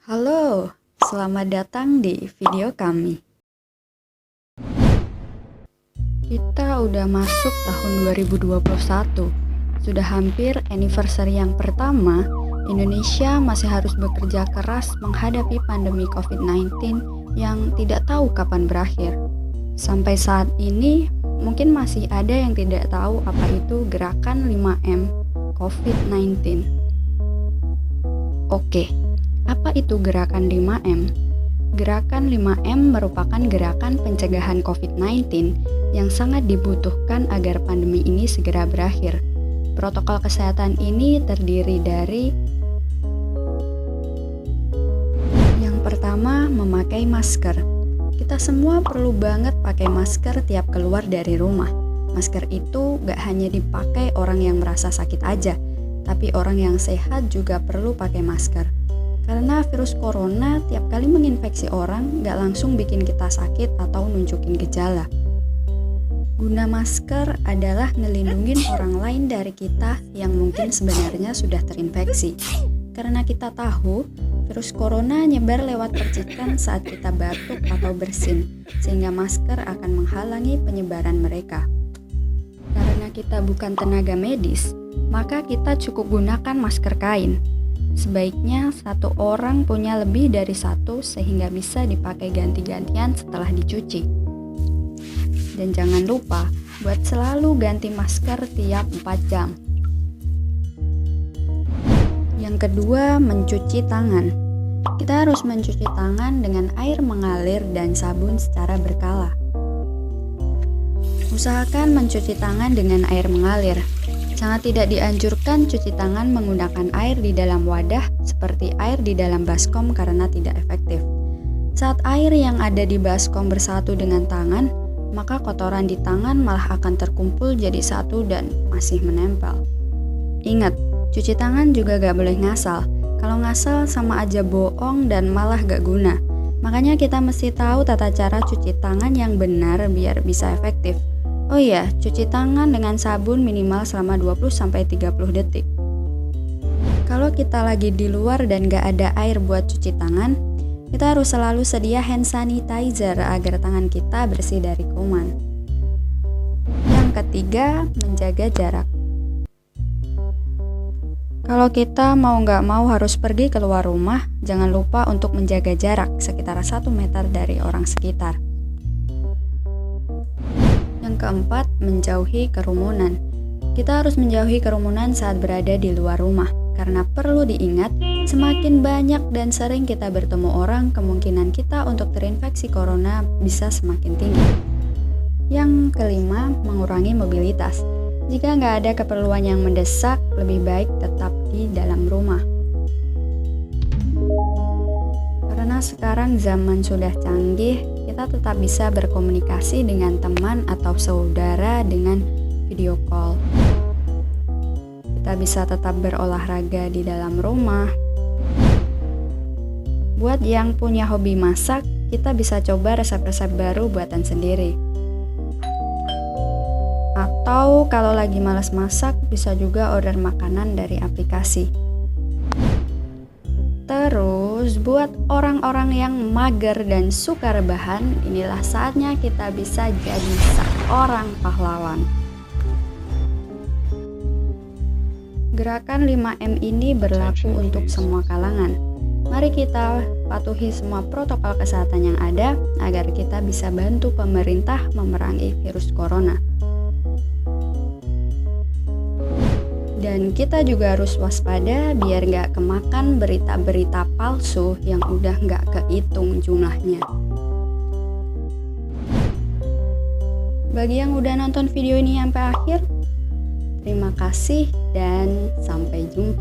Halo, selamat datang di video kami. Kita udah masuk tahun 2021. Sudah hampir anniversary yang pertama, Indonesia masih harus bekerja keras menghadapi pandemi COVID-19 yang tidak tahu kapan berakhir. Sampai saat ini, mungkin masih ada yang tidak tahu apa itu gerakan 5M COVID-19. Oke, apa itu gerakan 5M? Gerakan 5M merupakan gerakan pencegahan COVID-19 yang sangat dibutuhkan agar pandemi ini segera berakhir. Protokol kesehatan ini terdiri dari yang pertama, memakai masker. Kita semua perlu banget pakai masker tiap keluar dari rumah. Masker itu gak hanya dipakai orang yang merasa sakit aja, tapi orang yang sehat juga perlu pakai masker. Karena virus corona tiap kali menginfeksi orang gak langsung bikin kita sakit atau nunjukin gejala. Guna masker adalah ngelindungin orang lain dari kita yang mungkin sebenarnya sudah terinfeksi. Karena kita tahu, virus corona nyebar lewat percikan saat kita batuk atau bersin, sehingga masker akan menghalangi penyebaran mereka. Karena kita bukan tenaga medis, maka kita cukup gunakan masker kain. Sebaiknya satu orang punya lebih dari satu sehingga bisa dipakai ganti-gantian setelah dicuci. Dan jangan lupa buat selalu ganti masker tiap 4 jam. Yang kedua, mencuci tangan. Kita harus mencuci tangan dengan air mengalir dan sabun secara berkala. Usahakan mencuci tangan dengan air mengalir. Sangat tidak dianjurkan cuci tangan menggunakan air di dalam wadah seperti air di dalam baskom karena tidak efektif. Saat air yang ada di baskom bersatu dengan tangan, maka kotoran di tangan malah akan terkumpul jadi satu dan masih menempel. Ingat, cuci tangan juga gak boleh ngasal. Kalau ngasal sama aja bohong dan malah gak guna. Makanya kita mesti tahu tata cara cuci tangan yang benar biar bisa efektif. Oh iya, cuci tangan dengan sabun minimal selama 20-30 detik. Kalau kita lagi di luar dan gak ada air buat cuci tangan, kita harus selalu sedia hand sanitizer agar tangan kita bersih dari kuman. Yang ketiga, menjaga jarak. Kalau kita mau gak mau harus pergi keluar rumah, jangan lupa untuk menjaga jarak sekitar 1 meter dari orang sekitar. Yang keempat, menjauhi kerumunan. Kita harus menjauhi kerumunan saat berada di luar rumah, karena perlu diingat, semakin banyak dan sering kita bertemu orang, kemungkinan kita untuk terinfeksi corona bisa semakin tinggi. Yang kelima, mengurangi mobilitas. Jika nggak ada keperluan yang mendesak, lebih baik tetap di dalam rumah. Karena sekarang zaman sudah canggih, kita tetap bisa berkomunikasi dengan teman atau saudara dengan video call. Kita bisa tetap berolahraga di dalam rumah. Buat yang punya hobi masak, kita bisa coba resep-resep baru buatan sendiri. Atau kalau lagi malas masak, bisa juga order makanan dari aplikasi. Terus, buat orang-orang yang mager dan suka rebahan, inilah saatnya kita bisa jadi seorang pahlawan. Gerakan 5M ini berlaku untuk semua kalangan. Mari kita patuhi semua protokol kesehatan yang ada agar kita bisa bantu pemerintah memerangi virus corona. Dan kita juga harus waspada biar gak kemakan berita-berita palsu yang udah gak kehitung jumlahnya. Bagi yang udah nonton video ini sampai akhir, terima kasih dan sampai jumpa.